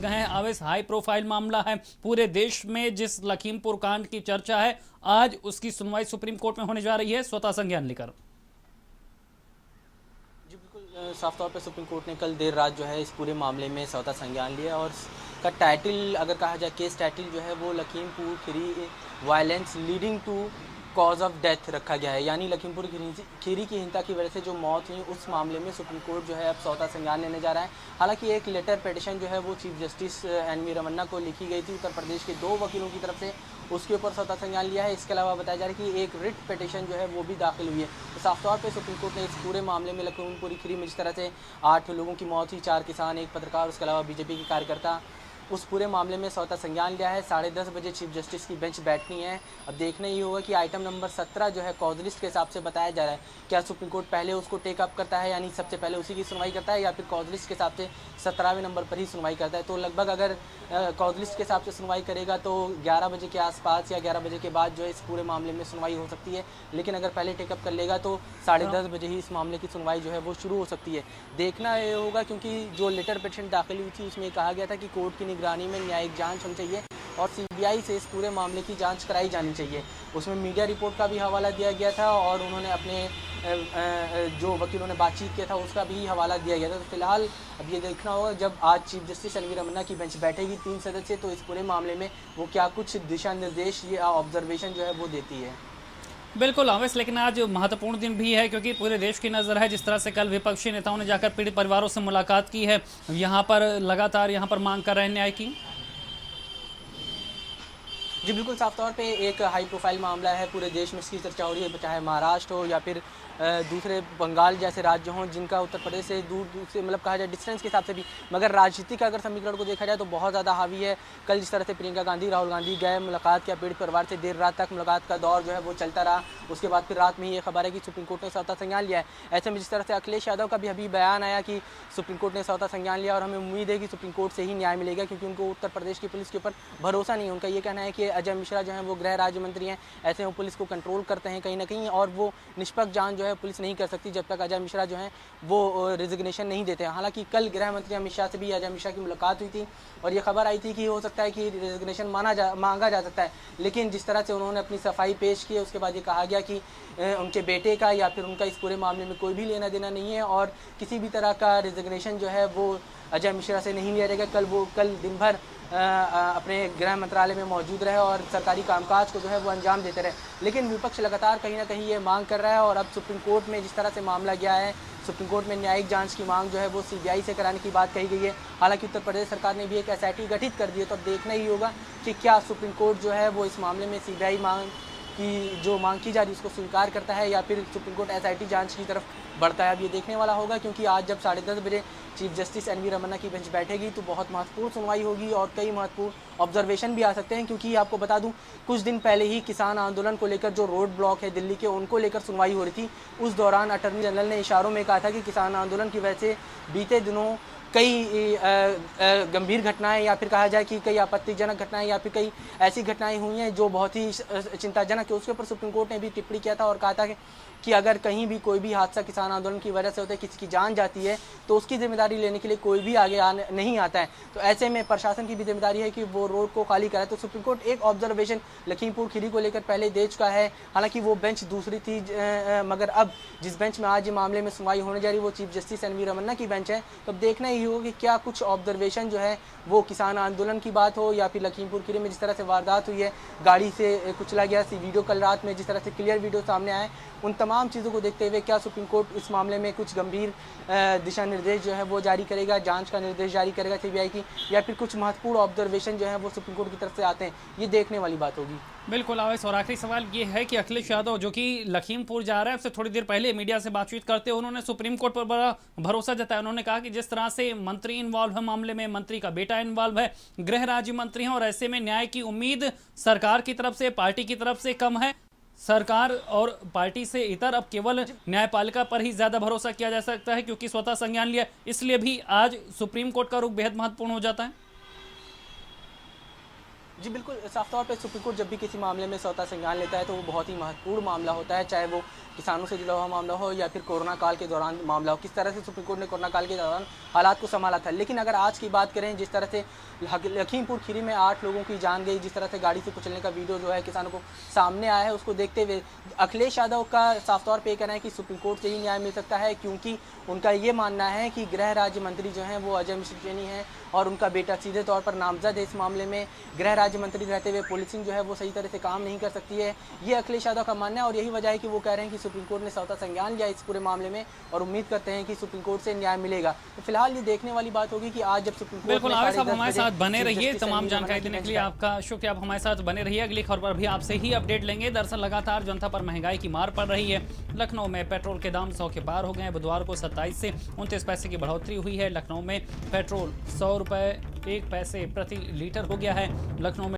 गए हैं। आवेश हाई प्रोफाइल मामला है, पूरे देश में जिस लखीमपुर कांड की चर्चा है, आज उसकी सुनवाई सुप्रीम कोर्ट में होने जा रही है। स्वतः संज्ञान लेकर जी बिल्कुल, साफ तौर पे सुप्रीम कोर्ट ने कल देर रात जो है इस पूरे मामले में स्वतः संज्ञान लिया और का टाइटल अगर कहा जाए, केस टाइटल जो है वो Lakhimpur Kheri violence leading to cause of death रखा गया है। यानी लखीमपुर खीरी की हिंसा की वजह से जो मौत हुई, उस मामले में सुप्रीम कोर्ट जो है अब स्वतः संज्ञान लेने जा रहा है। हालांकि एक लेटर पिटिशन जो है वो chief justice N V Ramana को लिखी गई थी उत्तर प्रदेश के 2 वकीलों की तरफ से, उसके ऊपर स्वतः संज्ञान लिया है। इसके अलावा बताया जा रहा है कि एक रिट पिटिशन जो है वो भी दाखिल हुई है। तो साफ तौर पे सुप्रीम कोर्ट ने इस पूरे मामले में लखीमपुर खीरी में जिस तरह से 8 लोगों की मौत हुई, 4 किसान, 1 पत्रकार, उसके अलावा बीजेपी के कार्यकर्ता, उस पूरे मामले में स्वतः संज्ञान लिया है। 10:30 बजे चीफ जस्टिस की बेंच बैठनी है। अब देखना ही होगा कि आइटम नंबर 17 जो है कॉज लिस्ट के हिसाब से बताया जा रहा है, क्या सुप्रीम कोर्ट पहले उसको टेक अप करता है, यानी सबसे पहले उसी की सुनवाई करता है, या फिर कॉज लिस्ट के हिसाब से 17वें नंबर पर ही सुनवाई करता है। तो लगभग अगर कॉज लिस्ट के हिसाब से सुनवाई करेगा तो 11 बजे के आसपास या 11 बजे के बाद जो है इस पूरे मामले में सुनवाई हो सकती है। लेकिन अगर पहले टेकअप कर लेगा तो 10:30 बजे ही इस मामले की सुनवाई जो है वो शुरू हो सकती है। देखना ये होगा, क्योंकि जो लेटर पिटिशन दाखिल हुई थी उसमें कहा गया था कि कोर्ट की निगरानी में न्यायिक जांच होनी चाहिए और सीबीआई से इस पूरे मामले की जांच कराई जानी चाहिए। उसमें मीडिया रिपोर्ट का भी हवाला दिया गया था और उन्होंने अपने जो वकीलों ने बातचीत किया था उसका भी हवाला दिया गया था। तो फिलहाल अब ये देखना होगा, जब आज chief justice N V Ramana की बेंच बैठेगी 3 सदस्य, तो इस पूरे मामले में वो क्या कुछ दिशा निर्देश या ऑब्जर्वेशन जो है वो देती है। बिल्कुल आवेश, लेकिन आज महत्वपूर्ण दिन भी है क्योंकि पूरे देश की नज़र है। जिस तरह से कल विपक्षी नेताओं ने जाकर पीड़ित परिवारों से मुलाकात की है, यहाँ पर लगातार यहाँ पर मांग कर रहे हैं न्याय की। जी बिल्कुल, साफ तौर पे एक हाई प्रोफाइल मामला है, पूरे देश में इसकी चर्चा हो रही है, चाहे महाराष्ट्र हो या फिर दूसरे बंगाल जैसे राज्य हों जिनका उत्तर प्रदेश से दूर दूर से मतलब कहा जाए डिस्टेंस के हिसाब से भी, मगर राजनीति का अगर समीकरण को देखा जाए तो बहुत ज़्यादा हावी है। कल जिस तरह से प्रियंका गांधी, राहुल गांधी गए, मुलाकात किया पीड़ित परिवार से, देर रात तक मुलाकात का दौर जो है वो चलता रहा। उसके बाद फिर रात में ये खबर है कि सुप्रीम कोर्ट ने स्वतः संज्ञान लिया है। ऐसे में जिस तरह से अखिलेश यादव का भी अभी बयान आया कि सुप्रीम कोर्ट ने स्वतः संज्ञान लिया और हमें उम्मीद है कि सुप्रीम कोर्ट से ही न्याय मिलेगा, क्योंकि उनको उत्तर प्रदेश की पुलिस के ऊपर भरोसा नहीं है। उनका ये कहना है कि अजय मिश्रा जो है वो गृह राज्य मंत्री हैं, ऐसे में वो पुलिस को कंट्रोल करते हैं कहीं ना कहीं, और वो निष्पक्ष जांच जो है पुलिस नहीं कर सकती जब तक अजय मिश्रा जो हैं वो रिजिग्नेशन नहीं देते हैं। हालांकि कल गृह मंत्री अमित शाह से भी अजय मिश्रा की मुलाकात हुई थी और ये खबर आई थी कि हो सकता है कि रिजिग्नेशन मांगा जा सकता है, लेकिन जिस तरह से उन्होंने अपनी सफाई पेश की उसके बाद ये कहा गया कि उनके बेटे का या फिर उनका इस पूरे मामले में कोई भी लेना देना नहीं है और किसी भी तरह का रिजिग्नेशन जो है वो अजय मिश्रा से नहीं लिया जाएगा। कल दिन भर अपने गृह मंत्रालय में मौजूद रहे और सरकारी कामकाज को जो है वो अंजाम देते रहे, लेकिन विपक्ष लगातार कहीं ना कहीं ये मांग कर रहा है। और अब सुप्रीम कोर्ट में जिस तरह से मामला गया है, सुप्रीम कोर्ट में न्यायिक जांच की मांग जो है वो सीबीआई से कराने की बात कही गई है। हालांकि उत्तर प्रदेश सरकार ने भी एक एसआईटी गठित कर दी है, तो अब देखना ही होगा कि क्या सुप्रीम कोर्ट जो है वो इस मामले में सीबीआई की जो मांग की जा रही है उसको स्वीकार करता है या फिर सुप्रीम कोर्ट एसआईटी जांच की तरफ बढ़ता है। अब ये देखने वाला होगा, क्योंकि आज जब 10:30 बजे chief justice N V Ramana की बेंच बैठेगी तो बहुत महत्वपूर्ण सुनवाई होगी और कई महत्वपूर्ण ऑब्जर्वेशन भी आ सकते हैं। क्योंकि आपको बता दूं, कुछ दिन पहले ही किसान आंदोलन को लेकर जो रोड ब्लॉक है दिल्ली के, उनको लेकर सुनवाई हो रही थी। उस दौरान अटॉर्नी जनरल ने इशारों में कहा था कि किसान आंदोलन की वजह से बीते दिनों कई गंभीर घटनाएं या फिर कहा जाए कि कई आपत्तिजनक घटनाएं या फिर कई ऐसी घटनाएं हुई हैं जो बहुत ही चिंताजनक है। उसके ऊपर सुप्रीम कोर्ट ने भी टिप्पणी किया था और कहा था कि अगर कहीं भी कोई भी हादसा किसान आंदोलन की वजह से होता है, किसी की जान जाती है, तो उसकी जिम्मेदारी लेने के लिए कोई भी आगे नहीं आता है। तो ऐसे में प्रशासन की भी जिम्मेदारी है कि वो रोड को खाली कराए। तो सुप्रीम कोर्ट एक ऑब्जर्वेशन लखीमपुर खीरी को लेकर पहले दे चुका है। हालांकि वो बेंच दूसरी थी, मगर अब जिस बेंच में आज ये मामले में सुनवाई होने जा रही है वो chief justice N V Ramana की बेंच है। तो अब देखना ही होगा कि क्या कुछ ऑब्जर्वेशन जो है वो किसान आंदोलन की बात हो या फिर लखीमपुर खीरी में जिस तरह से वारदात हुई है, गाड़ी से कुचला गया, वीडियो कल रात में जिस तरह से क्लियर वीडियो सामने आए, उन तमाम चीज़ों को देखते हुए क्या सुप्रीम कोर्ट इस मामले में कुछ गंभीर दिशा निर्देश जो है वो जारी करेगा, जांच का निर्देश जारी करेगा सीबीआई की, या फिर कुछ महत्वपूर्ण ऑब्जर्वेशन जो है वो सुप्रीम कोर्ट की तरफ से आते हैं, ये देखने वाली बात होगी। बिल्कुल आवेश, और आखिरी सवाल ये है कि अखिलेश यादव जो कि लखीमपुर जा रहा है, उससे थोड़ी देर पहले मीडिया से बातचीत करते हुए उन्होंने सुप्रीम कोर्ट पर बड़ा भरोसा जताया। उन्होंने कहा कि जिस तरह से मंत्री इन्वॉल्व है मामले में, मंत्री का बेटा इन्वॉल्व है, गृह राज्य मंत्री हैं, और ऐसे में न्याय की उम्मीद सरकार की तरफ से, पार्टी की तरफ से कम है। सरकार और पार्टी से इतर अब केवल न्यायपालिका पर ही ज्यादा भरोसा किया जा सकता है, क्योंकि स्वतः संज्ञान लिया, इसलिए भी आज सुप्रीम कोर्ट का रुख बेहद महत्वपूर्ण हो जाता है। जी बिल्कुल, साफ तौर पे सुप्रीम कोर्ट जब भी किसी मामले में स्वतः संज्ञान लेता है तो वो बहुत ही महत्वपूर्ण मामला होता है, चाहे वो किसानों से जुड़ा हुआ मामला हो या फिर कोरोना काल के दौरान मामला हो। किस तरह से सुप्रीम कोर्ट ने कोरोना काल के दौरान हालात को संभाला था। लेकिन अगर आज की बात करें, जिस तरह से लखीमपुर खीरी में 8 लोगों की जान गई, जिस तरह से गाड़ी से कुचलने का वीडियो जो है किसानों को सामने आया है, उसको देखते हुए अखिलेश यादव का साफ तौर पे ये कहना है कि सुप्रीम कोर्ट से ही न्याय मिल सकता है, क्योंकि उनका ये मानना है कि गृह राज्य मंत्री जो हैं वो अजय मिश्र चैनी हैं और उनका बेटा सीधे तौर पर नामजद है इस मामले में। गृह राज्य मंत्री रहते हुए पुलिसिंग जो है वो सही तरह से काम नहीं कर सकती है, ये अखिलेश यादव का मानना है। और यही वजह है कि वो कह रहे हैं कि सुप्रीम कोर्ट ने स्वतः संज्ञान लिया इस पूरे मामले में और उम्मीद करते हैं कि सुप्रीम कोर्ट से न्याय मिलेगा। तो फिलहाल ये देखने वाली बात होगी कि आज जब सुप्रीम कोर्ट बिल्कुल में आवेश साहब 10:30 हमारे बजे साथ बने चीफ रहिए। जस्टिस तमाम संजीव जानकारी खन्ना देने की के लिए बेंच आपका शुक्रिया। आप हमारे साथ बने रहिए, अगली खबर पर भी आपसे ही अपडेट लेंगे। दरअसल लगातार जनता पर महंगाई की मार पड़ रही है। लखनऊ में पेट्रोल के दाम 100 के पार हो गए हैं। बुधवार को 27 से 29 पैसे की बढ़ोतरी हुई है। लखनऊ में पेट्रोल 100 रुपये 1 पैसे प्रति लीटर हो गया है। लखनऊ में